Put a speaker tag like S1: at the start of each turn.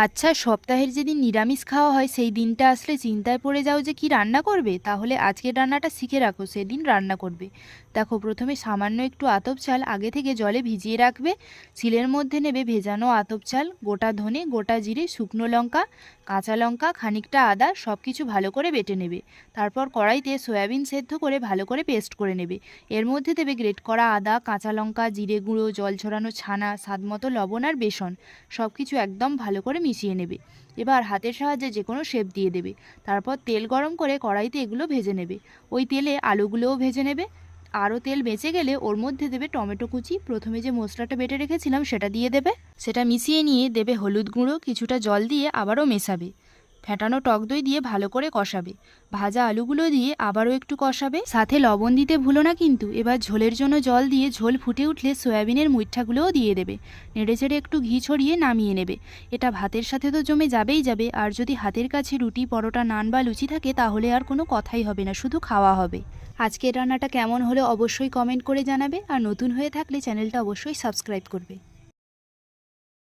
S1: আচ্ছা, সপ্তাহের যেদিন নিরামিষ খাওয়া হয় সেই দিনটা আসলে চিন্তায় পড়ে যাও যে কি রান্না করবে? তাহলে আজকের রান্নাটা শিখে রাখো, সেদিন রান্না করবে। দেখো, প্রথমে সামান্য একটু আতপ চাল আগে থেকে জলে ভিজিয়ে রাখবে। শিলের মধ্যে নেবে ভেজানো আতপ চাল, গোটা ধনে, গোটা জিরে, শুকনো লঙ্কা, কাঁচা লঙ্কা, খানিকটা আদা, সব কিছু ভালো করে বেটে নেবে। তারপর কড়াইতে সয়াবিন সেদ্ধ করে ভালো করে পেস্ট করে নেবে। এর মধ্যে দেবে গ্রেট করা আদা, কাঁচা লঙ্কা, জিরে গুঁড়ো, জল ছড়ানো ছানা, স্বাদমতো লবণ আর বেসন। সব কিছু একদম ভালো করে মিশিয়ে নেবে। এবার হাতের সাহায্যে যে কোনো শেপ দিয়ে দেবে। তারপর তেল গরম করে কড়াইতে এগুলো ভেজে নেবে। ওই তেলে আলুগুলোও ভেজে নেবে। আরও তেল বেঁচে গেলে ওর মধ্যে দেবে টমেটো কুচি। প্রথমে যে মশলাটা বেটে রেখেছিলাম সেটা দিয়ে দেবে। সেটা মিশিয়ে নিয়ে দেবে হলুদ গুঁড়ো, কিছুটা জল দিয়ে আবারও মেশাবে। ফেটানো টক দই দিয়ে ভালো করে কষাবে। ভাজা আলুগুলো দিয়ে আবারও একটু কষাবে, সাথে লবণ দিতে ভুলো না কিন্তু। এবার ঝোলের জন্য জল দিয়ে ঝোল ফুটে উঠলে সয়াবিনের মুইঠাগুলোও দিয়ে দেবে। নেড়েচেড়ে একটু ঘি ছড়িয়ে নামিয়ে নেবে। এটা ভাতের সাথে তো জমে যাবেই যাবে, আর যদি হাতের কাছে রুটি, পরোটা, নান বা লুচি থাকে তাহলে আর কোনো কথাই হবে না, শুধু খাওয়া হবে। আজকের রান্নাটা কেমন হলো অবশ্যই কমেন্ট করে জানাবে, আর নতুন হয়ে থাকলে চ্যানেলটা অবশ্যই সাবস্ক্রাইব করবে।